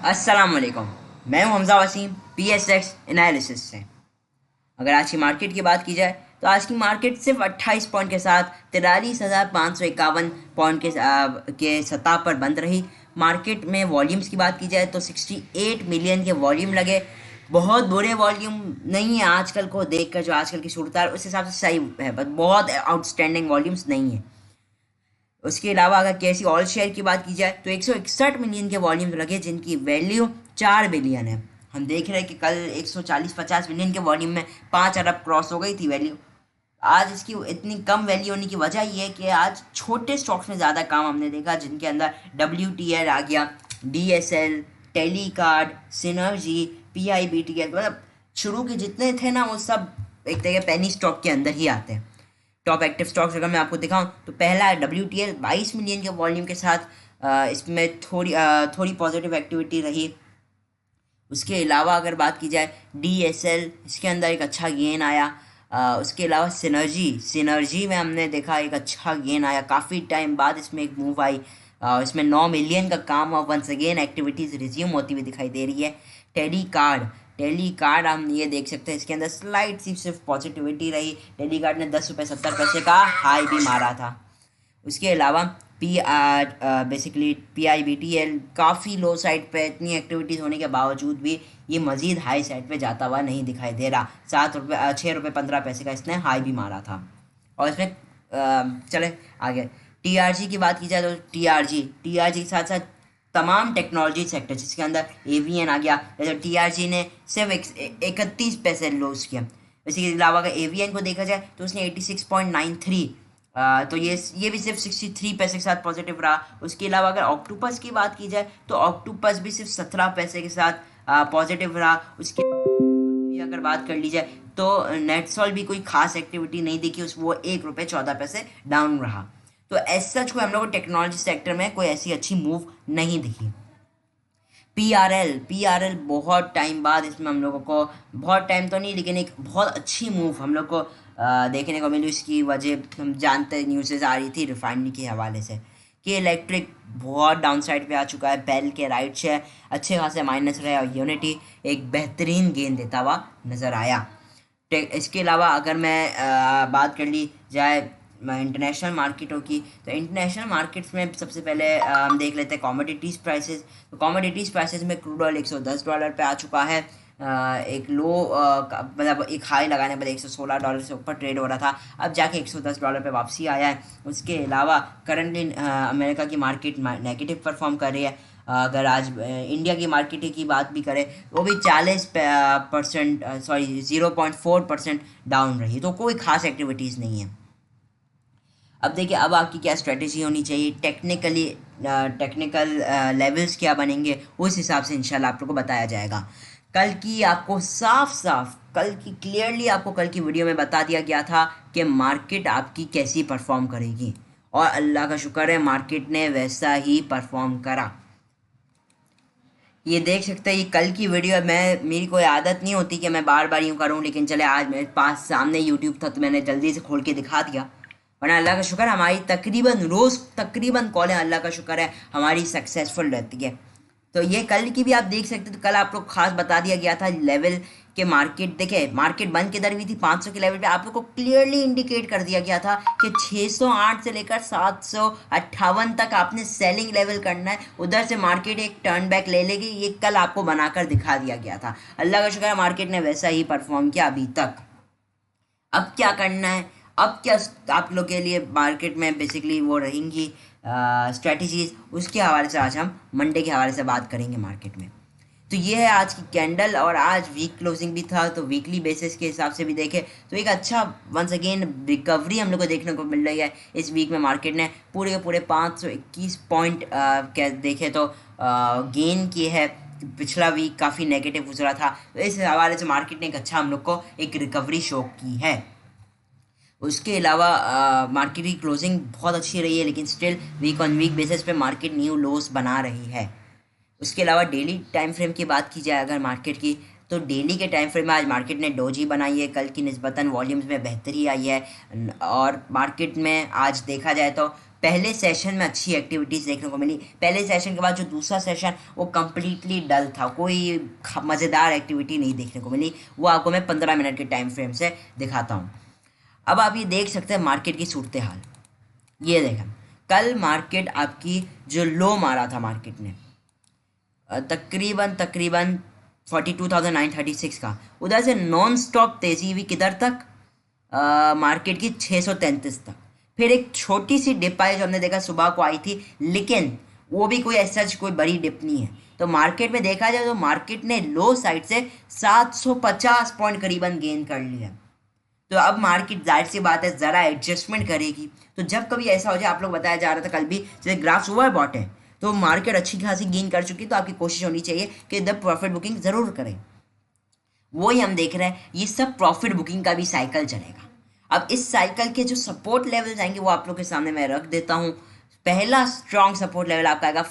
अस्सलाम वालेकुम। मैं हूं हमजा वसीम PSX एनालिसिस से। अगर आज की मार्केट की बात की जाए तो आज की मार्केट सिर्फ 28 पॉइंट के साथ 43,551 पॉइंट के सतह पर बंद रही। मार्केट में वॉल्यूम्स की बात की जाए तो 68 मिलियन के वॉल्यूम लगे। बहुत बुरे वॉल्यूम नहीं है, आजकल को देखकर जो आजकल की सूरत है उस हिसाब से सही है, बट बहुत आउटस्टैंडिंग वॉल्यूम्स नहीं है। उसके अलावा अगर कैसी ऑल शेयर की बात की जाए तो 161 मिलियन के वॉल्यूम लगे, जिनकी वैल्यू 4 बिलियन है। हम देख रहे हैं कि कल 140-50 मिलियन के वॉल्यूम में 5 अरब क्रॉस हो गई थी वैल्यू। आज इसकी इतनी कम वैल्यू होने की वजह ये है कि आज छोटे स्टॉक्स में ज़्यादा काम हमने देखा, जिनके अंदर WTL आ गया, DSL, टेलीकार्ड, सिनर्जी, PIBTL, मतलब शुरू के जितने थे ना वो सब एक तरह के पेनी स्टॉक के अंदर ही आते हैं। टॉप एक्टिव स्टॉक्स अगर मैं आपको दिखाऊं तो पहला है WTL 22 मिलियन के वॉल्यूम के साथ। इसमें थोड़ी पॉजिटिव एक्टिविटी रही। उसके अलावा अगर बात की जाए DSL, इसके अंदर एक अच्छा गेन आया। उसके अलावा सिनर्जी में हमने देखा एक अच्छा गेन आया, काफ़ी टाइम बाद इसमें एक मूव आई। इसमें 9 मिलियन का काम हुआ। वंस अगेन एक्टिविटीज़ रिज्यूम होती हुई दिखाई दे रही है। टेलीकार्ड हम ये देख सकते हैं, इसके अंदर स्लाइट सी सिर्फ पॉजिटिविटी रही। टेलीकार्ड ने 10 रुपये 70 पैसे का हाई भी मारा था। उसके अलावा PIBTL काफ़ी लो साइड पे, इतनी एक्टिविटीज़ होने के बावजूद भी ये मज़ीद हाई साइड पे जाता हुआ नहीं दिखाई दे रहा। 6 रुपये 15 पैसे का इसने हाई भी मारा था। और इसमें चले आगे TRG की बात की जाए तो TRG के साथ साथ तमाम टेक्नोलॉजी सेक्टर, जिसके अंदर AVN आ गया। जैसे TRG ने सिर्फ 31 पैसे लॉस किया। इसके अलावा अगर AVN को देखा जाए तो उसने 86.93, तो ये भी सिर्फ 63 पैसे के साथ पॉजिटिव रहा। उसके अलावा अगर ऑक्टोपस की बात की जाए तो ऑक्टोपस भी सिर्फ 17 पैसे के साथ पॉजिटिव रहा। उसके भी अगर बात कर ली जाए तो नेटसॉल भी कोई खास एक्टिविटी नहीं दिखी, वो 1 रुपये 14 पैसे डाउन रहा। तो एज सच कोई हम लोग को टेक्नोलॉजी सेक्टर में कोई ऐसी अच्छी मूव नहीं दिखी। पी आर एल बहुत टाइम बाद इसमें हम लोगों को, बहुत टाइम तो नहीं लेकिन एक बहुत अच्छी मूव हम लोग को देखने को मिली। इसकी वजह हम जानते हैं, न्यूज़ेज आ रही थी रिफाइनरी के हवाले से कि इलेक्ट्रिक बहुत डाउन साइड पे आ चुका है। बेल के राइट शेयर अच्छे खासे माइनस रहे और यूनिटी एक बेहतरीन गेन देता हुआ नज़र आया। इसके अलावा अगर मैं बात कर ली जाए इंटरनेशनल मार्केटों की, तो इंटरनेशनल मार्केट्स में सबसे पहले हम देख लेते हैं कमोडिटीज़ प्राइसेस। तो कमोडिटीज़ प्राइसेस में क्रूड ऑयल $110 पे आ चुका है। एक लो मतलब एक हाई लगाने पर $116 से ऊपर ट्रेड हो रहा था, अब जाके $110 पे वापसी आया है। उसके अलावा करंटली अमेरिका की मार्केट नेगेटिव परफॉर्म कर रही है। अगर आज इंडिया की मार्केट की बात भी करें वो भी 40% 0.4% डाउन रही, तो कोई खास एक्टिविटीज़ नहीं है। अब देखिए, अब आपकी क्या स्ट्रेटेजी होनी चाहिए, टेक्निकल लेवल्स क्या बनेंगे, उस हिसाब से इंशाल्लाह आप लोगों को बताया जाएगा। कल की आपको क्लियरली आपको कल की वीडियो में बता दिया गया था कि मार्केट आपकी कैसी परफॉर्म करेगी, और अल्लाह का शुक्र है मार्केट ने वैसा ही परफॉर्म करा। ये देख सकते हैं, ये कल की वीडियो मेरी कोई आदत नहीं होती कि मैं बार बार यूँ करूँ, लेकिन चले आज मेरे पास सामने यूट्यूब था तो मैंने जल्दी से खोल के दिखा दिया। वरना अल्लाह का शुक्र हमारी तकरीबन कॉलें अल्लाह का शुक्र है हमारी सक्सेसफुल रहती है। तो ये कल की भी आप देख सकते, तो कल आप लोग खास बता दिया गया था लेवल के मार्केट देखे, मार्केट बंद किधर हुई थी 500 के लेवल पे। आप लोग को क्लियरली इंडिकेट कर दिया गया था कि 608 से लेकर 758 तक आपने सेलिंग लेवल करना है, उधर से मार्केट एक टर्न बैक ले लेगी। ये कल आपको बनाकर दिखा दिया गया था। अल्लाह का शुक्र है मार्केट ने वैसा ही परफॉर्म किया अभी तक। अब क्या करना है, अब क्या आप लोग के लिए मार्केट में बेसिकली वो रहेंगी स्ट्रेटजीज, उसके हवाले से आज हम मंडे के हवाले से बात करेंगे मार्केट में। तो ये है आज की कैंडल, और आज वीक क्लोजिंग भी था, तो वीकली बेसिस के हिसाब से भी देखें तो एक अच्छा वंस अगेन रिकवरी हम लोग को देखने को मिल रही है। इस वीक में मार्केट ने पूरे के पूरे 521 पॉइंट क्या देखे तो गेन किए है। पिछला वीक काफ़ी नेगेटिव गुजरा था, तो इस हवाले से मार्केट ने एक अच्छा हम लोग को एक रिकवरी शो की है। उसके अलावा मार्केट की क्लोजिंग बहुत अच्छी रही है, लेकिन still week on week basis पे मार्केट न्यू लोस बना रही है। उसके अलावा डेली टाइम फ्रेम की बात की जाए अगर मार्केट की, तो डेली के टाइम फ्रेम में आज मार्केट ने डोजी बनाई है। कल की निस्बतन वॉल्यूम्स में बेहतरी आई है, और मार्केट में आज देखा जाए तो पहले सेशन में अच्छी एक्टिविटीज़ देखने को मिली। पहले सेशन के बाद जो दूसरा सेशन वो कम्प्लीटली डल था, कोई मज़ेदार एक्टिविटी नहीं देखने को मिली। वो आपको मैं 15 मिनट के टाइम फ्रेम से दिखाता हूँ। अब आप ये देख सकते हैं मार्केट की सूरत हाल। ये देखें, कल मार्केट आपकी जो लो मारा था मार्केट ने तकरीबन 42,936 का, उधर से नॉन स्टॉप तेज़ी हुई किधर तक, मार्केट की 633 तक। फिर एक छोटी सी डिप आई जो हमने देखा सुबह को आई थी, लेकिन वो भी कोई ऐसा कोई बड़ी डिप नहीं है। तो मार्केट में देखा जाए तो मार्केट ने लो साइड से 750 पॉइंट करीबन गेन कर लिया। तो अब मार्केट जाहिर सी बात है ज़रा एडजस्टमेंट करेगी। तो जब कभी ऐसा हो जाए, आप लोग बताया जा रहा था कल भी, जैसे ग्राफ्स ओवर बॉट है तो मार्केट अच्छी खासी गेन कर चुकी, तो आपकी कोशिश होनी चाहिए कि द प्रॉफिट बुकिंग ज़रूर करें। वही हम देख रहे हैं, ये सब प्रॉफिट बुकिंग का भी साइकिल चलेगा। अब इस साइकिल के जो सपोर्ट लेवल्स आएंगे वो आप लोग के सामने मैं रख देता हूँ। पहला स्ट्रॉन्ग सपोर्ट लेवल आपका आएगा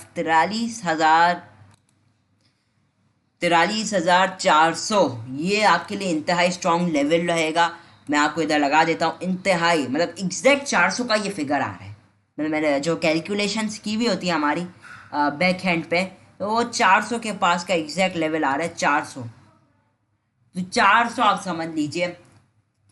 43,400। ये आपके लिए इंतहाई स्ट्रॉन्ग लेवल रहेगा। मैं आपको इधर लगा देता हूँ, इंतहाई मतलब एग्जैक्ट 400 का ये फिगर आ रहा है। मतलब मैंने जो कैलकुलेशंस की हुई होती है हमारी बैक हैंड पे, तो वो 400 के पास का एग्जैक्ट लेवल आ रहा है 400। तो 400 आप समझ लीजिए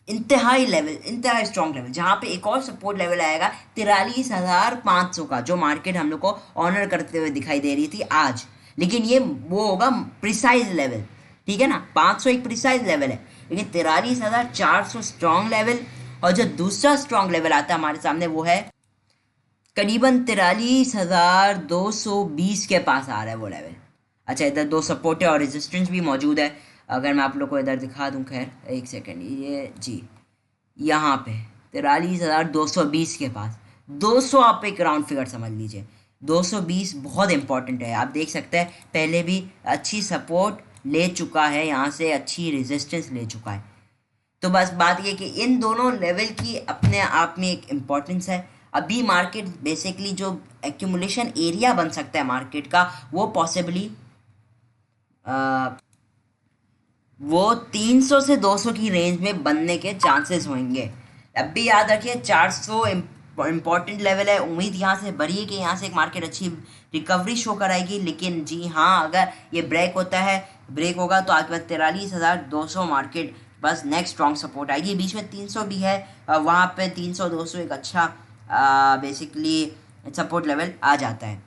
इंतहाई लेवल, इंतहाई स्ट्रॉन्ग लेवल। जहाँ पे एक और सपोर्ट लेवल आएगा 43,500 का, जो मार्केट हम लोग को ऑनर करते हुए दिखाई दे रही थी आज। लेकिन ये वो होगा प्रिसाइज लेवल, ठीक है ना। 500 एक प्रिसाइज लेवल है, लेकिन 43,400 स्ट्रॉन्ग लेवल। और जो दूसरा स्ट्रॉन्ग लेवल आता है हमारे सामने वो है करीबन 43,220 के पास आ रहा है वो लेवल। अच्छा, इधर दो सपोर्ट है और रेजिस्टेंस भी मौजूद है। अगर मैं आप लोग को इधर दिखा दूं, खैर एक सेकेंड, ये जी यहाँ पे 43,220 के पास 200 आप एक राउंड फिगर समझ लीजिए। 220 बहुत इंपॉर्टेंट है। आप देख सकते हैं पहले भी अच्छी सपोर्ट ले चुका है, यहाँ से अच्छी रेजिस्टेंस ले चुका है। तो बस बात ये कि इन दोनों लेवल की अपने आप में एक इम्पॉर्टेंस है। अभी मार्केट बेसिकली जो एक्यूमुलेशन एरिया बन सकता है मार्केट का, वो पॉसिबली वो 300 से 200 की रेंज में बनने के चांसेस होंगे। अब भी याद रखिए 400 इम्पॉर्टेंट लेवल है। उम्मीद यहाँ से बढ़ी है कि यहाँ से एक मार्केट अच्छी रिकवरी शो कराएगी। लेकिन जी हाँ, अगर ये ब्रेक होता है, ब्रेक होगा तो आपके पास 43,200 मार्केट बस नेक्स्ट स्ट्रॉन्ग सपोर्ट आएगी। बीच में 300 भी है, वहाँ पे 300-200 एक अच्छा बेसिकली सपोर्ट लेवल आ जाता है।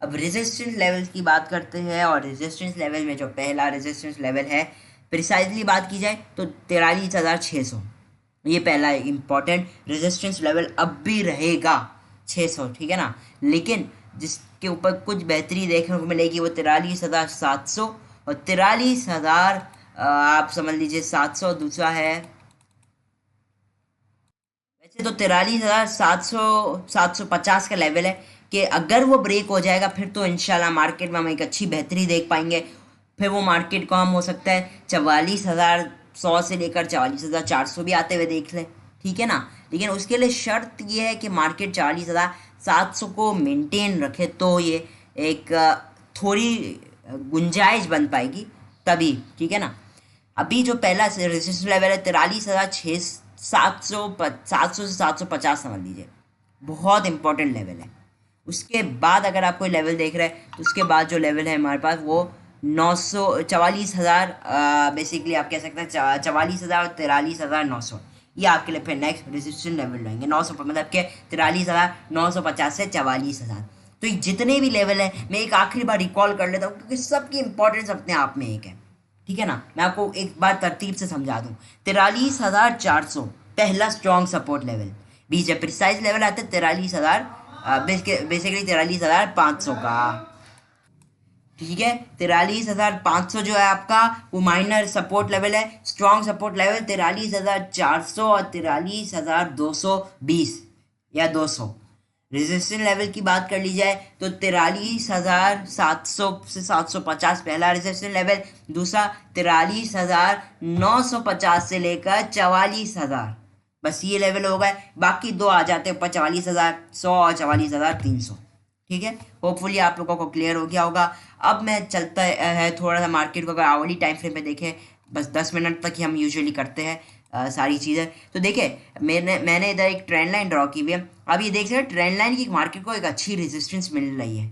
अब रेजिस्टेंस लेवल की बात करते हैं, और रेजिस्टेंस लेवल में जो पहला रेजिस्टेंस लेवल है, प्रिसाइजली बात की जाए तो 43,600, ये पहला इम्पॉर्टेंट रेजिस्टेंस लेवल अब भी रहेगा 600, ठीक है ना। लेकिन जिसके ऊपर कुछ बेहतरी देखने को मिलेगी वो 43,700 और 43,000 आप समझ लीजिए 700 दूसरा है। वैसे तो 43,750 का लेवल है कि अगर वो ब्रेक हो जाएगा फिर तो इंशाल्लाह मार्केट में हम एक अच्छी बेहतरी देख पाएंगे। फिर वो मार्केट कम हो सकता है 44,100 से लेकर 44,400 भी आते हुए देख लें, ठीक है ना। लेकिन उसके लिए शर्त ये है कि मार्केट 44,700 को मेंटेन रखे, तो ये एक थोड़ी गुंजाइश बन पाएगी तभी, ठीक है ना। अभी जो पहला रेजिस्टेंस लेवल है 43,700 से 750 समझ लीजिए, बहुत इंपॉर्टेंट लेवल है। उसके बाद अगर आप कोई लेवल देख रहे हैं तो उसके बाद जो लेवल है हमारे पास वो 44,000 बेसिकली आप कह सकते हैं 44,000 और 43,900, ये आपके लिए फिर नेक्स्ट रेजिस्टेंस लेवल रहेंगे। 900 मतलब के 43,950 से 44,000। तो ये जितने भी लेवल है मैं एक आखिरी बार रिकॉल कर लेता हूँ क्योंकि सबकी इंपॉर्टेंस अपने आप में एक है, ठीक है ना। मैं आपको एक बार तरतीब से समझा दूँ। 43,400 पहला स्ट्रॉन्ग सपोर्ट लेवल, बीच जब प्रिसाइज लेवल आता है 43,000 बेसिकली 43,500 का, ठीक है। 43,500 जो है आपका वो माइनर सपोर्ट लेवल है। स्ट्रॉन्ग सपोर्ट लेवल 43,400 और 43,220 या 200। रेजिस्टेंस लेवल की बात कर ली जाए तो 43,700 से 750 पहला रेजिस्टेंस लेवल, दूसरा 43,950 से लेकर 44,000, बस ये लेवल हो गए। बाकी दो आ जाते हैं ऊपर 44,100 और 44,300, ठीक है। होपफुली आप लोगों को क्लियर हो गया होगा। अब मैं चलता है थोड़ा सा मार्केट को अगर आवली टाइम फ्रेम पे देखें, बस 10 मिनट तक ही हम यूजुअली करते हैं। सारी चीज़ें। तो देखिए मैंने इधर एक ट्रेंड लाइन ड्रॉ की हुई है। अब ये देख सकते हैं ट्रेंड लाइन की मार्केट को एक अच्छी रेजिस्टेंस मिल रही है,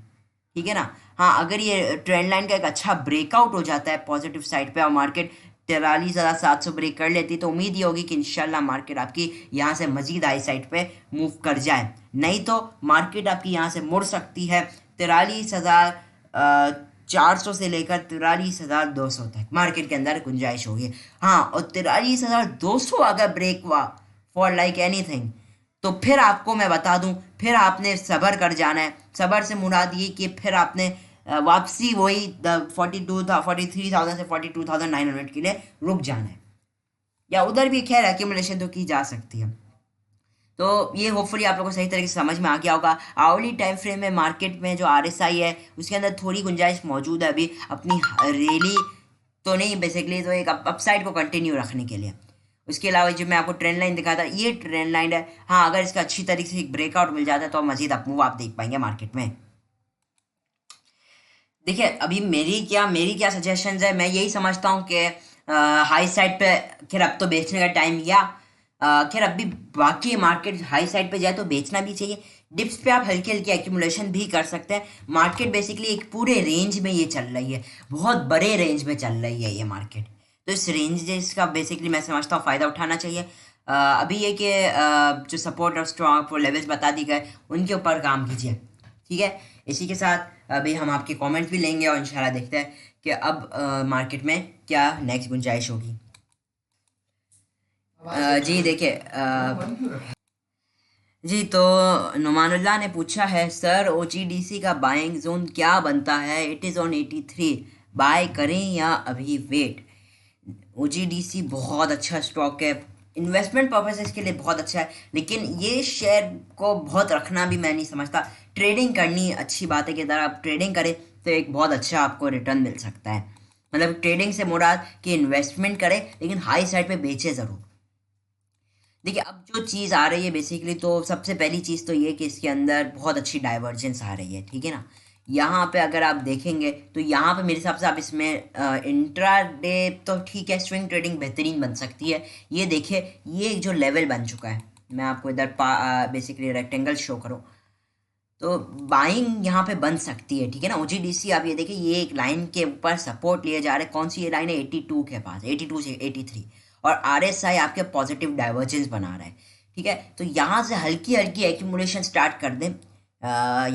ठीक है ना। हाँ, अगर ये ट्रेंड लाइन का एक अच्छा ब्रेकआउट हो जाता है पॉजिटिव साइड पे और मार्केट 43,700 ब्रेक कर लेती, तो उम्मीद ये होगी कि इंशाल्लाह मार्केट आपकी यहाँ से मजीद हाई साइड पे मूव कर जाए। नहीं तो मार्केट आपकी यहाँ से मुड़ सकती है 43,400 से लेकर 43,200 तक मार्केट के अंदर गुंजाइश होगी। हाँ, और 43,200 अगर ब्रेक हुआ फॉर लाइक एनीथिंग, तो फिर आपको मैं बता दूं, फिर आपने सब्र कर जाना है। सब्र से मुराद ये कि फिर आपने वापसी वही 43,000 से 42,900 के लिए रुक जाना है, या उधर भी खैर एक्यूमुलेशन तो की जा सकती है। तो ये होपफुली आप लोगों को सही तरीके से समझ में आ गया होगा। आवरली टाइम फ्रेम में मार्केट में जो RSI है उसके अंदर थोड़ी गुंजाइश मौजूद है अभी अपनी रैली तो नहीं, बेसिकली तो एक अपसाइड को कंटिन्यू रखने के लिए। उसके अलावा जो मैं आपको ट्रेंड लाइन दिखाता, ये ट्रेंड लाइन है। हाँ, अगर इसका अच्छी तरीके से एक ब्रेकआउट मिल जाता है तो मजीद अपमूव आप देख पाएंगे मार्केट में। देखिए अभी मेरी क्या सजेशंस है, मैं यही समझता हूँ कि हाई साइड पे खैर अब तो बेचने का टाइम, या खैर अभी बाकी मार्केट हाई साइड पे जाए तो बेचना भी चाहिए। डिप्स पे आप हल्की हल्की एक्यूमुलेशन भी कर सकते हैं। मार्केट बेसिकली एक पूरे रेंज में ये चल रही है, बहुत बड़े रेंज में चल रही है ये मार्केट। तो इस रेंज का बेसिकली मैं समझता हूँ फ़ायदा उठाना चाहिए। अभी ये कि जो सपोर्ट और स्ट्रॉन्ग लेवल्स बता दी गए उनके ऊपर काम कीजिए, ठीक है। इसी के साथ अभी हम आपके कमेंट भी लेंगे और इंशाल्लाह देखते हैं कि अब मार्केट में क्या नेक्स्ट गुंजाइश होगी। जी देखिए जी, तो नुमानुल्लाह ने पूछा है, सर OGDC का बाइंग जोन क्या बनता है? इट इज़ ऑन 83, बाय करें या अभी वेट? OGDC बहुत अच्छा स्टॉक है, इन्वेस्टमेंट पर्पसेस के लिए बहुत अच्छा है, लेकिन ये शेयर को बहुत रखना भी मैं नहीं समझता। ट्रेडिंग करनी अच्छी बात है कि अगर आप ट्रेडिंग करें तो एक बहुत अच्छा आपको रिटर्न मिल सकता है। मतलब ट्रेडिंग से मुराद कि इन्वेस्टमेंट करें लेकिन हाई साइड पे बेचे ज़रूर। देखिए अब जो चीज़ आ रही है बेसिकली, तो सबसे पहली चीज़ तो ये कि इसके अंदर बहुत अच्छी डाइवर्जेंस आ रही है, ठीक है ना। यहाँ पे अगर आप देखेंगे तो यहाँ पे मेरे हिसाब से आप इसमें इंट्रा डे तो ठीक है, स्विंग ट्रेडिंग बेहतरीन बन सकती है। ये देखिए ये जो लेवल बन चुका है, मैं आपको इधर बेसिकली रेक्टेंगल शो करूँ तो बाइंग यहाँ पे बन सकती है, ठीक है ना। OGDC आप ये देखिए ये एक लाइन के ऊपर सपोर्ट लिए जा रहे हैं। कौन सी ये लाइन है? 82 के पास, 82 से 83, और RSI आपके पॉजिटिव डाइवर्जेंस बना रहा है, ठीक है। तो यहाँ से हल्की हल्की एक्यूमुलेशन स्टार्ट कर दें।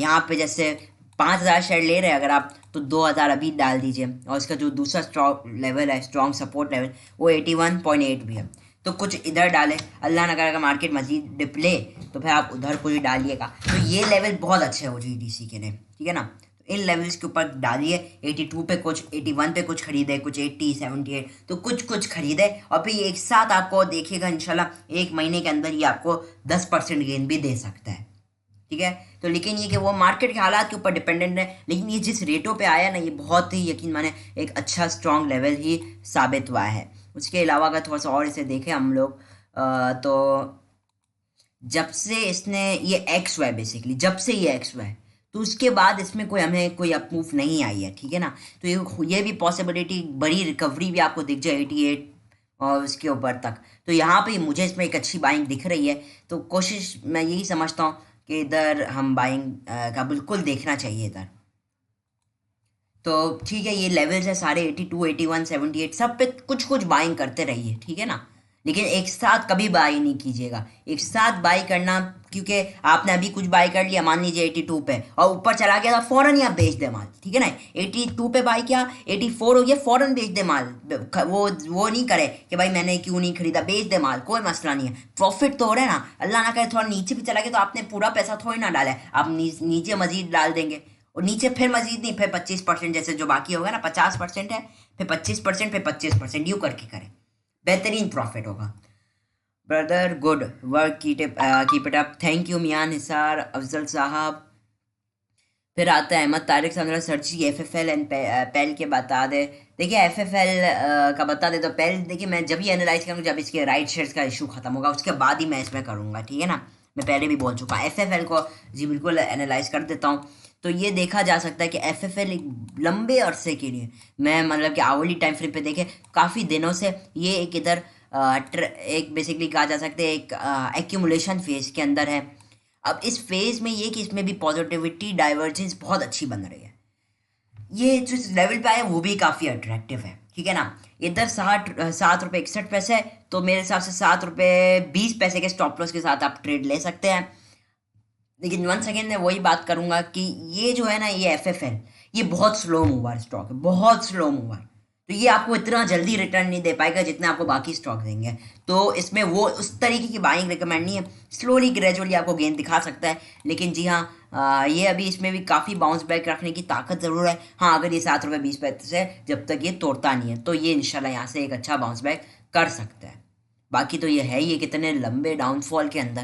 यहाँ पे जैसे 5,000 शेयर ले रहे हैं अगर आप, तो 2,000 अभी डाल दीजिए। और इसका जो दूसरा स्ट्रॉन्ग लेवल है, स्ट्रॉन्ग सपोर्ट लेवल, वो 81.8 भी है। तो कुछ इधर डालें, अल्लाह ना करे अगर मार्केट मजीद डिप ले तो फिर आप उधर कुछ डालिएगा। तो ये लेवल बहुत अच्छे है OGDC के लिए, ठीक है ना। तो इन लेवल्स के ऊपर डालिए। 82 पे कुछ, 81 पे कुछ खरीदे, कुछ 80, 78, तो कुछ खरीदे, और फिर एक साथ आपको देखिएगा इंशाल्लाह एक महीने के अंदर ये आपको 10% गेन भी दे सकता है, ठीक है। तो लेकिन ये कि वो मार्केट के हालात के ऊपर डिपेंडेंट है, लेकिन ये जिस रेटों पे आया ना, ये बहुत ही यकीन माने एक अच्छा स्ट्रॉन्ग लेवल ही साबित हुआ है। उसके अलावा अगर थोड़ा सा और इसे देखें हम लोग, तो जब से इसने ये एक्स हुआ है, बेसिकली जब से ये एक्स हुआ है, तो उसके बाद इसमें हमें कोई अपमूव नहीं आई है, ठीक है ना। तो ये भी पॉसिबिलिटी, बड़ी रिकवरी भी आपको दिख जाए 88 और उसके ऊपर तक। तो यहाँ पे मुझे इसमें एक अच्छी बाइंग दिख रही है। तो कोशिश मैं यही समझता हूँ कि इधर हम बाइंग का बिल्कुल देखना चाहिए इधर। तो ठीक है, ये लेवल्स है सारे 82, 81, 78, सब पे कुछ बाइंग करते रहिए, ठीक है ना। लेकिन एक साथ कभी बाई नहीं कीजिएगा। एक साथ बाई करना, क्योंकि आपने अभी कुछ बाई कर लिया मान लीजिए 82 पे और ऊपर चला गया तो फौरन ही आप बेच दे माल, ठीक है ना। 82 पे बाई किया, 84 हो गया, फौरन बेच दे माल। वो नहीं करे कि भाई मैंने क्यों नहीं खरीदा, बेच दे माल, कोई मसला नहीं है, प्रॉफिट तो हो रहा है ना। अल्लाह ना करे थोड़ा नीचे भी चला गया तो आपने पूरा पैसा थोड़ी ना डाला है, आप नीचे मजीद डाल देंगे, और नीचे फिर मजीद नहीं, फिर 25% जैसे जो बाकी होगा ना, 50% है, फिर 25%, फिर 25%, यूँ करके करें, बेहतरीन प्रॉफिट होगा। Brother good work, keep it up, thank you मियां निसार अफजल साहब। फिर आता है अहमद तारिक साहब, sir ji FFL and PEL के बता दे। देखिए FFL का बता दे तो पेल, देखिए मैं जब ही एनालाइज करूँगा जब इसके राइट शेयर्स का इशू खत्म होगा, उसके बाद ही मैं इसमें करूँगा, ठीक है ना। मैं पहले भी बोल चुका FFL को जी बिल्कुल एनालाइज कर देता हूँ। तो ये देखा जा सकता है कि FFL एक लंबे अरसे के लिए, मैं मतलब कि आवली टाइम फ्रेम पे देखे काफ़ी दिनों से ये एक इधर एक बेसिकली कहा जा सकता है एक एक्यूमुलेशन फेज के अंदर है। अब इस फेज में ये कि इसमें भी पॉजिटिविटी डाइवर्जेंस बहुत अच्छी बन रही है। ये जो लेवल पे आया वो भी काफ़ी अट्रैक्टिव है, ठीक है ना। इधर 7 रुपये 61 पैसे है, तो मेरे हिसाब से 7 रुपये 20 पैसे के स्टॉप लॉस के साथ आप ट्रेड ले सकते हैं। लेकिन वन सेकेंड मैं वही बात करूंगा कि ये जो है ना, ये FFL ये बहुत स्लो मूवर स्टॉक है, बहुत स्लो मूवर। तो ये आपको इतना जल्दी रिटर्न नहीं दे पाएगा जितना आपको बाकी स्टॉक देंगे। तो इसमें वो उस तरीके की बाइंग रिकमेंड नहीं है, स्लोली ग्रेजुअली आपको गेन दिखा सकता है। लेकिन जी हाँ, ये अभी इसमें भी काफ़ी बाउंस बैक रखने की ताकत ज़रूर है। हाँ, अगर ये 7 रुपये 20 पैसे है, जब तक ये तोड़ता नहीं है तो ये इंशाल्लाह यहाँ से एक अच्छा बाउंस बैक कर सकता है। बाकी तो ये है ही कितने लंबे डाउनफॉल के अंदर।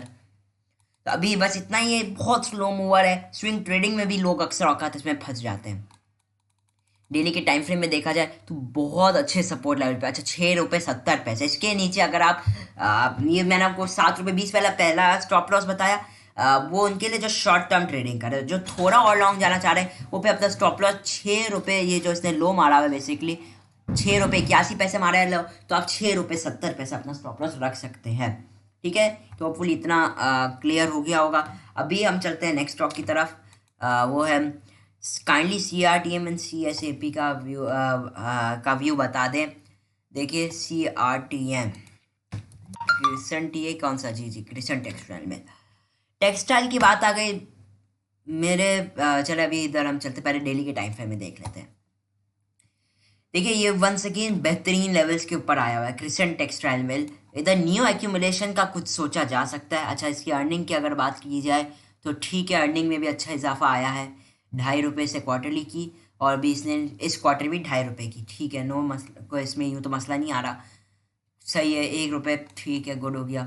तो अभी बस इतना ही है, बहुत स्लो मूवर है। स्विंग ट्रेडिंग में भी लोग अक्सर औकात इसमें फंस जाते हैं। डेली के टाइम फ्रेम में देखा जाए तो बहुत अच्छे सपोर्ट लेवल पे, अच्छा 6 रुपये 70 पैसे। इसके नीचे अगर ये मैंने आपको 7 रुपये 20 वाला पहला स्टॉप लॉस बताया, वो उनके लिए जो शॉर्ट टर्म ट्रेडिंग कर रहे हैं, जो थोड़ा और लॉन्ग जाना चाह रहे हैं, वो पे अपना स्टॉप लॉस 6 रुपये, ये जो इसने लो मारा हुआ है बेसिकली 6 रुपये 81 पैसे मारा है लो, तो आप 6 रुपये 70 पैसे अपना स्टॉप लॉस रख सकते हैं, ठीक है। तो होपफुली इतना क्लियर हो गया होगा। अभी हम चलते हैं नेक्स्ट स्टॉक की तरफ। वो है काइंडली CRTM एंड CSAP का व्यू बता दें। देखिए CRTM क्रिसेंट, ये कौन सा, जी क्रिसेंट टेक्सटाइल में टेक्सटाइल की बात आ गई मेरे। चले अभी इधर हम चलते, पहले डेली के टाइम फ्रेम में देख लेते हैं। देखिए ये वंस अगेन बेहतरीन लेवल्स के ऊपर आया हुआ है क्रिसेंट टेक्सटाइल मिल। इधर न्यू एक्यूमुलेशन का कुछ सोचा जा सकता है। अच्छा, इसकी अर्निंग की अगर बात की जाए तो ठीक है, अर्निंग में भी अच्छा इजाफा आया है, 2.5 रुपये से क्वार्टरली की, और भी इसने इस क्वार्टर भी 2.5 रुपये की, ठीक है। नो मसला, कोई इसमें यूँ तो मसला नहीं आ रहा, सही है। 1 रुपये, ठीक है, गुड हो गया,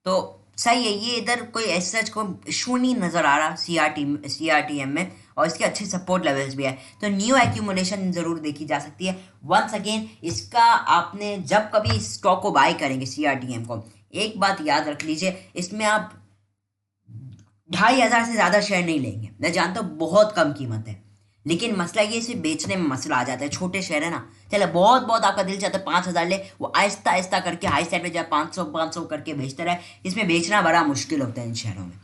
तो सही है। ये इधर कोई ऐसा कोई इशू नहीं नज़र आ रहा CRTM में, और इसके अच्छे सपोर्ट लेवल्स भी है। तो न्यू एक्यूमुलेशन ज़रूर देखी जा सकती है। वंस अगेन इसका आपने जब कभी इस स्टॉक को बाय करेंगे CRTM को, एक बात याद रख लीजिए, इसमें आप 2,500 से ज़्यादा शेयर नहीं लेंगे। मैं जानता हूँ बहुत कम कीमत है, लेकिन मसला ये इसे बेचने में मसला आ जाता है। छोटे शेयर है ना, चले बहुत बहुत आपका दिल चाहता है 5,000 ले, वो आहिस्ता आहिस्ता करके हाई साइड में जब 500 करके बेचते रहे, इसमें बेचना बड़ा मुश्किल होता है इन शेयरों में,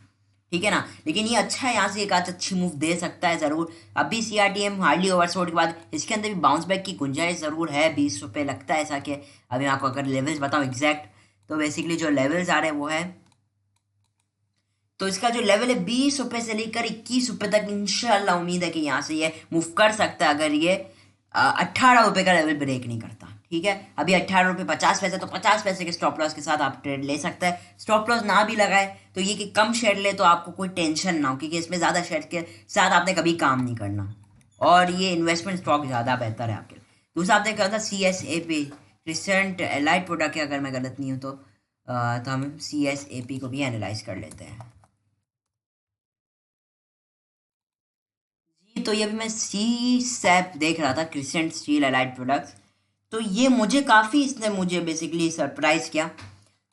ठीक है ना। लेकिन ये अच्छा है, यहाँ से एक आज अच्छी मूव दे सकता है ज़रूर। अभी CRTM हार्डली ओवरसोल्ड के बाद इसके अंदर भी बाउंस बैक की गुंजाइश ज़रूर है। 20 रुपये लगता है ऐसा कि अभी मैं आपको अगर लेवल्स बताऊँ एग्जैक्ट, तो बेसिकली जो लेवल्स आ रहे हैं वो है, तो इसका जो लेवल है 20 रुपये से लेकर 21 रुपये तक, इंशाल्लाह उम्मीद है कि यहाँ से ये मूव कर सकता है, अगर ये 18 रुपये का लेवल ब्रेक नहीं करता, ठीक है। अभी 18 रुपये 50 पैसे, तो 50 पैसे के स्टॉप लॉस के साथ आप ट्रेड ले सकते हैं। स्टॉप लॉस ना भी लगाए तो ये कि कम शेयर ले तो आपको कोई टेंशन ना हो, क्योंकि इसमें ज़्यादा शेयर के साथ आपने कभी काम नहीं करना, और ये इन्वेस्टमेंट स्टॉक ज़्यादा बेहतर है आपके लिए। दूसरा आपने क्या होता है CSAP क्रिसेंट एलाइड प्रोडक्ट है, अगर मैं गलत नहीं हूँ तो हम CSAP को भी एनालाइज कर लेते हैं। तो ये भी मैं CSAP देख रहा था, क्रिसेंट स्टील एलाइड प्रोडक्ट्स। तो ये मुझे काफ़ी, इसने मुझे बेसिकली सरप्राइज किया।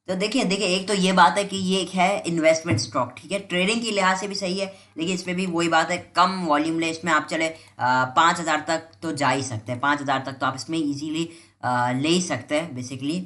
तो देखिए देखिए, एक तो ये बात है कि ये एक है इन्वेस्टमेंट स्टॉक, ठीक है, ट्रेडिंग के लिहाज से भी सही है, लेकिन इसमें भी वही बात है, कम वॉल्यूम ले, इसमें आप चले 5,000 तक तो जा ही सकते हैं। 5,000 तक तो आप इसमें इजीली ले ही सकते हैं बेसिकली।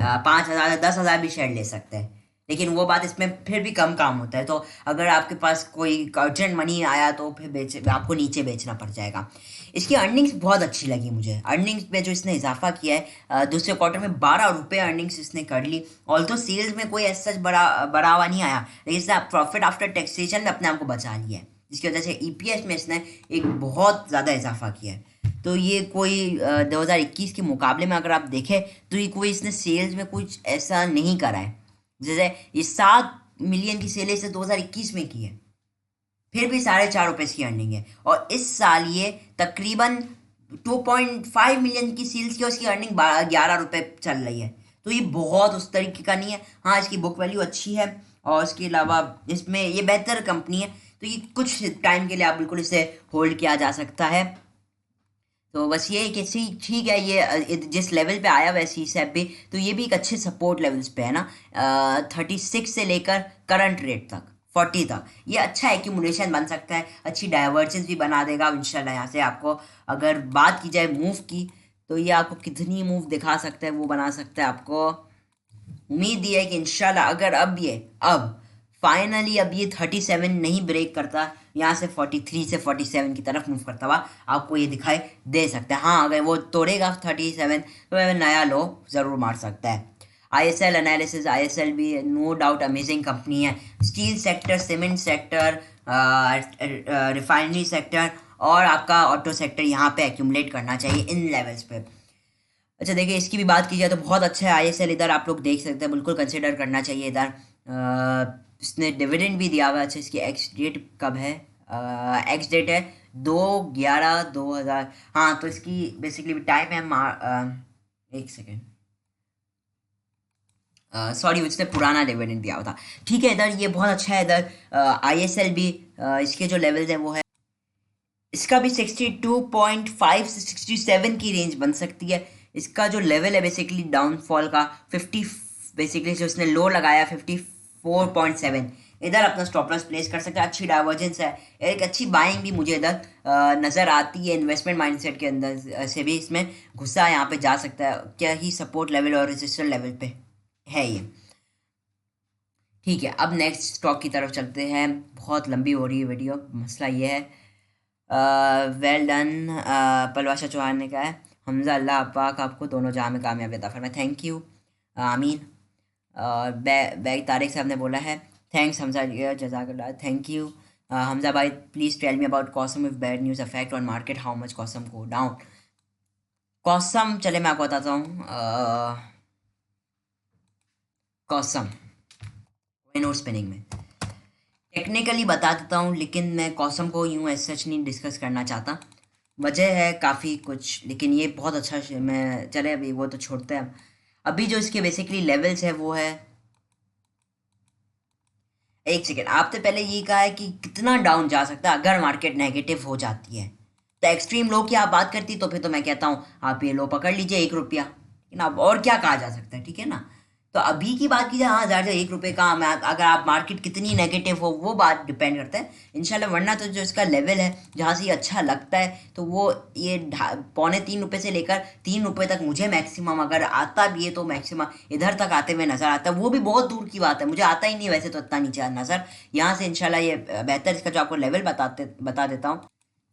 5,000 10,000 भी शेयर ले सकते हैं, लेकिन वो बात इसमें फिर भी कम काम होता है। तो अगर आपके पास कोई अर्जेंट मनी आया तो फिर आपको नीचे बेचना पड़ जाएगा। इसकी अर्निंग्स बहुत अच्छी लगी मुझे। अर्निंग्स में जो इसने इजाफा किया है, दूसरे क्वार्टर में 12 रुपये अर्निंग्स इसने कर ली। ऑल्दो सेल्स में कोई ऐसा बढ़ावा नहीं आया, लेकिन इसने प्रॉफिट आफ्टर टैक्सेशन में अपने आप को बचा लिया है, जिसकी वजह से EPS में इसने एक बहुत ज़्यादा इजाफा किया है। तो ये कोई 2021 के मुकाबले में अगर आप देखें तो ये कोई इसने सेल्स में कुछ ऐसा नहीं करा है। जैसे ये 7 मिलियन की सेल इसे 2021 में की है, फिर भी 4.5 रुपये इसकी अर्निंग है, और इस साल ये तकरीबन 2.5 मिलियन की सेल्स की, उसकी अर्निंग 11 रुपये चल रही है। तो ये बहुत उस तरीके का नहीं है। हाँ, इसकी बुक वैल्यू अच्छी है, और इसके अलावा इसमें ये बेहतर कंपनी है, तो ये कुछ टाइम के लिए आप बिल्कुल इसे होल्ड किया जा सकता है। तो बस ये कि ठीक है, ये जिस लेवल पे आया हुआ है CSAP भी, तो ये भी एक अच्छे सपोर्ट लेवल्स पे है ना। 36 से लेकर करंट रेट तक 40 तक ये अच्छा एक्यूमुलेशन बन सकता है, अच्छी डाइवर्जेंस भी बना देगा इंशाल्लाह। यहाँ से आपको अगर बात की जाए मूव की, तो ये आपको कितनी मूव दिखा सकता है, वो बना सकता है आपको उम्मीद ये है कि इंशाल्लाह अगर अब फाइनली अब ये 37 नहीं ब्रेक करता, यहाँ से 43 से 47 की तरफ मूव करता हुआ आपको ये दिखाई दे सकता है। हाँ, अगर वो तोड़ेगा 37 तो वह नया लो ज़रूर मार सकता है। ISL एनालिसिस, ISL भी नो डाउट अमेजिंग कंपनी है। Steel sector, cement sector, refinery sector और आपका ऑटो सेक्टर यहाँ पे एक्यूमुलेट करना चाहिए इन लेवल्स पे। अच्छा देखिए, इसकी भी बात की जाए तो बहुत अच्छा है ISL, इधर आप लोग देख सकते हैं, बिल्कुल कंसिडर करना चाहिए इधर। इसने डिविडेंड भी दिया हुआ है। अच्छा, इसकी एक्स डेट कब है? एक्स डेट है 2/11/2000। हाँ, तो इसकी बेसिकली टाइम है एक सेकेंड, सॉरी, उसने पुराना डिविडेंड दिया हुआ था। ठीक है, इधर ये बहुत अच्छा है। इधर ISL भी इसके जो लेवल्स हैं वो है, इसका भी 62.5 से 67 की रेंज बन सकती है। इसका जो लेवल है बेसिकली डाउनफॉल का 50, बेसिकली जो उसने लो लगाया 54.7, इधर अपना स्टॉप लॉस प्लेस कर सकते हैं। अच्छी डाइवर्जेंस है, एक अच्छी बाइंग भी मुझे इधर नज़र आती है। इन्वेस्टमेंट माइंडसेट के अंदर से भी इसमें घुसा यहाँ पे जा सकता है। क्या ही सपोर्ट लेवल और रेजिस्टेंस लेवल पे है ये। ठीक है, अब नेक्स्ट स्टॉक की तरफ चलते हैं। बहुत लंबी हो रही है वीडियो, मसला ये है। वेल डन, पलवाशा चौहान ने कहा है, हमजा अल्लाह पाक आपको दोनों जहाँ में कामयाबी अता फरमाए। थैंक यू, आमीन। बैग तारिक साहब ने बोला है, थैंक्स हमजा, जज़ाकल्लाह, थैंक यू। हमजा भाई, please tell me about Cosmos if bad news affect on market, how much Cosmos go down. Cosmos, चले मैं आपको बताता हूँ। कॉसम कोइन और स्पिनिंग में टेक्निकली बता देता हूँ, लेकिन मैं कॉसम को यूँ एज सच नहीं डिस्कस करना चाहता। वजह है काफ़ी कुछ, लेकिन ये बहुत अच्छा मैं चले अभी वो तो छोड़ते हैं। अभी जो इसके बेसिकली लेवल्स है वो है, एक सेकेंड, आपने पहले ये कहा है कि कितना डाउन जा सकता है अगर मार्केट नेगेटिव हो जाती है। तो एक्सट्रीम लो की आप बात करती तो फिर तो मैं कहता हूँ आप ये लो पकड़ लीजिए 1 रुपया, लेकिन अब और क्या कहा जा सकता है, ठीक है ना। तो अभी की बात की जाए, हाँ, ज़्यादा 1 रुपये का अगर आप मार्केट कितनी नेगेटिव हो वो बात डिपेंड करता है इंशाल्लाह। वरना तो जो इसका लेवल है जहाँ से ये अच्छा लगता है तो वो ये 2.25 रुपये से लेकर 3 रुपये तक मुझे मैक्सिमम अगर आता भी है तो मैक्सिमम इधर तक आते हुए नज़र आता है। वो भी बहुत दूर की बात है, मुझे आता ही नहीं वैसे तो इतना नीचे नज़र। यहाँ से इंशाल्लाह ये बेहतर, इसका जो आपको लेवल बता देता हूँ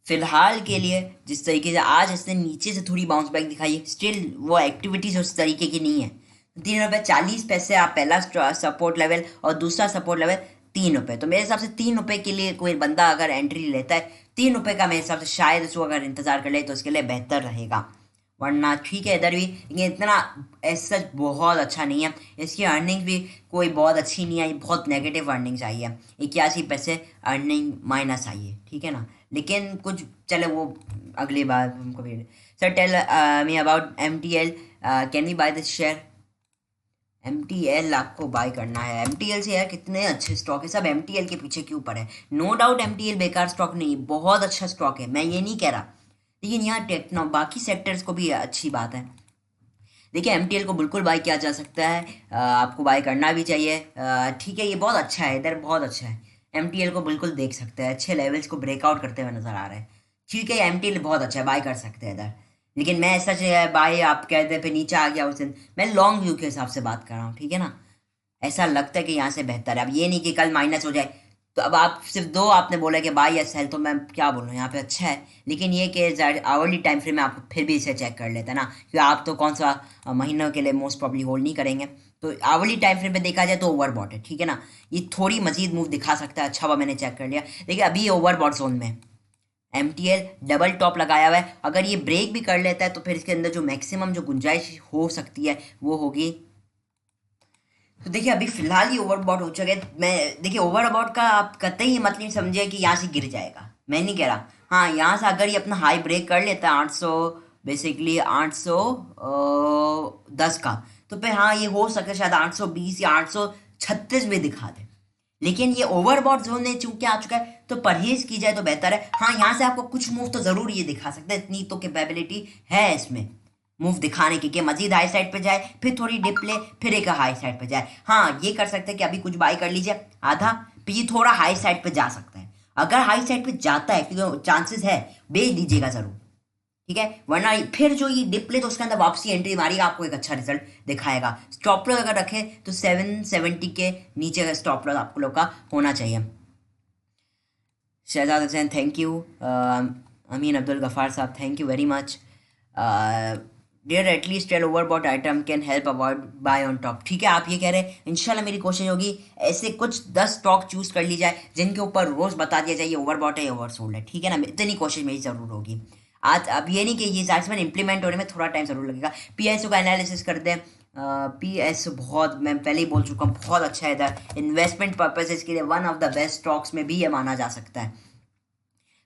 फिलहाल के लिए। जिस तरीके से आज इसने नीचे से थोड़ी बाउंस बैक दिखाई है, स्टिल वो एक्टिविटीज उस तरीके की नहीं है। 3 रुपये 40 पैसे आप पहला सपोर्ट लेवल और दूसरा सपोर्ट लेवल 3 रुपये। तो मेरे हिसाब से 3 रुपये के लिए कोई बंदा अगर एंट्री लेता है, 3 रुपये का मेरे हिसाब से शायद उसको अगर इंतज़ार कर ले तो उसके लिए बेहतर रहेगा। वरना ठीक है, इधर भी ये इतना ऐसा बहुत अच्छा नहीं है। इसकी अर्निंग भी कोई बहुत अच्छी नहीं आई, बहुत नेगेटिव अर्निंग्स आई है। 81 पैसे अर्निंग माइनस आई है, ठीक है ना। लेकिन कुछ चले वो अगली बार हमको भी। Sir tell me about MTL, can we buy this share? MTL आपको बाय करना है। MTL से यार कितने अच्छे स्टॉक है, सब MTL के पीछे क्यों पड़े? नो डाउट MTL बेकार स्टॉक नहीं, बहुत अच्छा स्टॉक है, मैं ये नहीं कह रहा, लेकिन यहाँ टेक्नो बाकी सेक्टर्स को भी अच्छी बात है। देखिए MTL को बिल्कुल बाय किया जा सकता है, आपको बाय करना भी चाहिए। ठीक है, ये बहुत अच्छा है, इधर बहुत अच्छा है। MTL को बिल्कुल देख सकते हैं, अच्छे लेवल्स को ब्रेकआउट करते हुए नजर आ रहे हैं। ठीक है, MTL बहुत अच्छा है, बाय कर सकते हैं इधर। लेकिन मैं ऐसा चाहिए बाय आप कहते फिर नीचे आ गया उस दिन, मैं लॉन्ग व्यू के हिसाब से बात कर रहा हूँ, ठीक है ना। ऐसा लगता है कि यहाँ से बेहतर है, अब ये नहीं कि कल माइनस हो जाए। तो अब आप सिर्फ दो आपने बोला कि बाय या सेल, तो मैं क्या बोलूँ, यहाँ पे अच्छा है। लेकिन ये कि आवरली टाइम फ्रेम में आप फिर भी इसे चेक कर लेते हैं ना, क्योंकि आप तो कौन सा महीनों के लिए मोस्ट प्रॉब्ली होल्ड नहीं करेंगे। तो आवरली टाइम फ्रेम पे देखा जाए तो ओवरबॉट है, ठीक है ना। ये थोड़ी मजीद मूव दिखा सकता है, अच्छा हुआ मैंने चेक कर लिया। देखिए अभी ये ओवरबॉट जोन में MTL डबल टॉप लगाया हुआ है, अगर ये ब्रेक भी कर लेता है तो फिर इसके अंदर जो मैक्सिमम जो गुंजाइश हो सकती है वो होगी। तो देखिए अभी फिलहाल ही ओवरबॉट हो चुका है। मैं देखिए ओवरबॉट का आप कतई ही मतलब समझिए कि यहाँ से गिर जाएगा, मैं नहीं कह रहा। हाँ, यहाँ से अगर ये अपना हाई ब्रेक कर लेता है 800, बेसिकली 810 का, तो फिर हाँ ये हो सकता है शायद 820 या 836 भी दिखा दे। लेकिन ये ओवरबॉट जोन में चूंकि आ चुका है तो परहेज की जाए तो बेहतर है। हाँ, यहाँ से आपको कुछ मूव तो जरूर ये दिखा सकता है, इतनी तो कैपेबिलिटी है इसमें मूव दिखाने की कि मजीद हाई साइड पे जाए, फिर थोड़ी डिप ले, फिर एक हाई साइड पे जाए। हाँ, ये कर सकते हैं कि अभी कुछ बाई कर लीजिए आधा, फिर ये थोड़ा हाई साइड पे जा सकता है। अगर हाई साइड पे जाता है, क्योंकि चांसेस है, बेच दीजिएगा जरूर। ठीक है, वरना फिर जो ये डिप ले तो उसके अंदर वापसी एंट्री मारी आपको एक अच्छा रिजल्ट दिखाएगा। स्टॉप लॉस अगर रखें तो 770 के नीचे का स्टॉप लॉस आपको लोग का होना चाहिए। Shahzad Hussain thank you. अमीन अब्दुल गफ़ार साहब thank you very much. Dear at least tell overbought item can help avoid buy on top. ठीक है, आप ये कह रहे हैं, इंशाल्लाह मेरी कोशिश होगी ऐसे कुछ 10 स्टॉक चूज कर ली जाए जिनके ऊपर रोज़ बता दिया जाए ये ओवरबॉट है, ओवर सोल्ड है। ठीक है ना, इतनी कोशिश मेरी ज़रूर होगी। आज अब ये नहीं कि ये जायसमैन इंप्लीमेंट होने में थोड़ा टाइम ज़रूर लगेगा। पीएसओ का एनालिसिस कर दें। पीएसओ बहुत, मैं पहले ही बोल चुका हूँ, बहुत अच्छा है इधर इन्वेस्टमेंट पर्पसेस के लिए one of the best stocks में भी ये माना जा सकता है।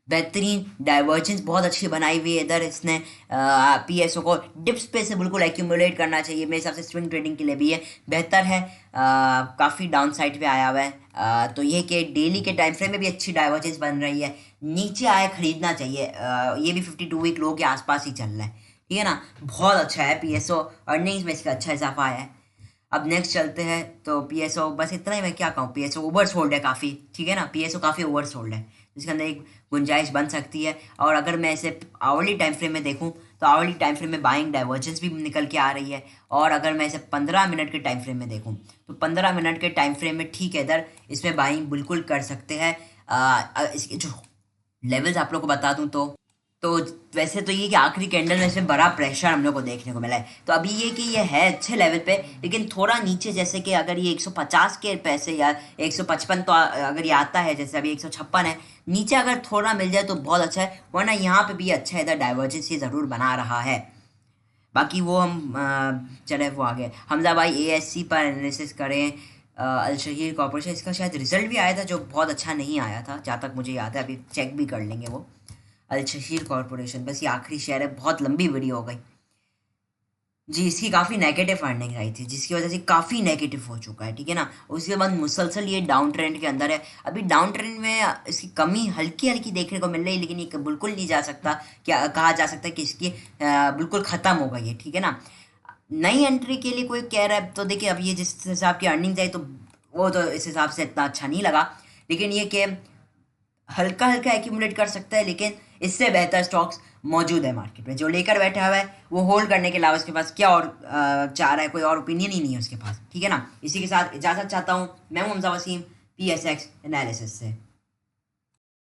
बेहतरीन डाइवर्जेंस बहुत अच्छी बनाई हुई है इधर इसने। पीएसओ को डिप्स पे से बिल्कुल एक्यूमुलेट करना चाहिए, मेरे हिसाब से स्विंग ट्रेडिंग के लिए भी ये बेहतर है। काफ़ी डाउन साइड पे आया हुआ है, तो ये कि डेली के टाइम फ्रेम में भी अच्छी डाइवर्जेंस बन रही है। नीचे आए खरीदना चाहिए, ये भी 52 वीक लो के आसपास ही चल रहा है। ठीक है ना, बहुत अच्छा है पीएसओ, अर्निंग्स में इसका अच्छा इजाफा आया है। अब नेक्स्ट चलते हैं, तो पीएसओ बस इतना ही मैं क्या कहूँ, पीएसओ ओवर सोल्ड है काफ़ी। ठीक है ना, पीएसओ काफ़ी ओवर सोल्ड है, जिसके अंदर एक गुंजाइश बन सकती है। और अगर मैं इसे आवरली टाइम फ्रेम में देखूं तो आवरली टाइम फ्रेम में बाइंग डाइवर्जेंस भी निकल के आ रही है। और अगर मैं इसे 15 मिनट के टाइम फ्रेम में देखूं तो 15 मिनट के टाइम फ्रेम में ठीक है, इधर इसमें बाइंग बिल्कुल कर सकते हैं। इसके जो लेवल्स आप लोग को बता दूं तो वैसे तो ये कि आखिरी कैंडल में इसमें बड़ा प्रेशर हम लोग को देखने को मिला है। तो अभी ये कि ये है अच्छे लेवल पे, लेकिन थोड़ा नीचे, जैसे कि अगर ये 150 के पैसे या 155, तो अगर ये आता है, जैसे अभी 156 है, नीचे अगर थोड़ा मिल जाए तो बहुत अच्छा है। वरना यहाँ पे भी अच्छा है, इधर डाइवर्जेंस ये ज़रूर बना रहा है। बाकी वो हम चले वो आगे, हमजा भाई एएससी पर एनालिसिस करें। अल शहीर कॉर्पोरेशन, इसका शायद रिजल्ट भी आया था जो बहुत अच्छा नहीं आया था, जहाँ तक मुझे याद है, अभी चेक भी कर लेंगे वो। अल शहीर कॉर्पोरेशन, बस ये आखिरी शेयर है, बहुत लंबी वीडियो हो गई जी। इसकी काफ़ी नेगेटिव अर्निंग आई थी, जिसकी वजह से काफ़ी नेगेटिव हो चुका है। ठीक है ना, उसके बाद मुसलसल ये डाउन ट्रेंड के अंदर है। अभी डाउन ट्रेंड में इसकी कमी हल्की हल्की देखने को मिल रही है, लेकिन ये बिल्कुल नहीं जा सकता, क्या कहा जा सकता है कि इसकी बिल्कुल ख़त्म हो गई है। ठीक है ना, नई एंट्री के लिए कोई कह रहा है तो देखिए, अब ये जिस हिसाब की अर्निंग आई तो वो तो इस हिसाब से इतना अच्छा नहीं लगा, लेकिन ये कि हल्का हल्का एक्यूमुलेट कर सकता है। लेकिन इससे बेहतर स्टॉक्स मौजूद है मार्केट में, जो लेकर बैठा हुआ है वो होल्ड करने के अलावा उसके पास क्या और चाह रहा है, कोई और ओपिनियन ही नहीं है उसके पास। ठीक है ना, इसी के साथ इजाज़त चाहता हूँ। मैं हूँ हमजा वसीम, PSX एनालिसिस से।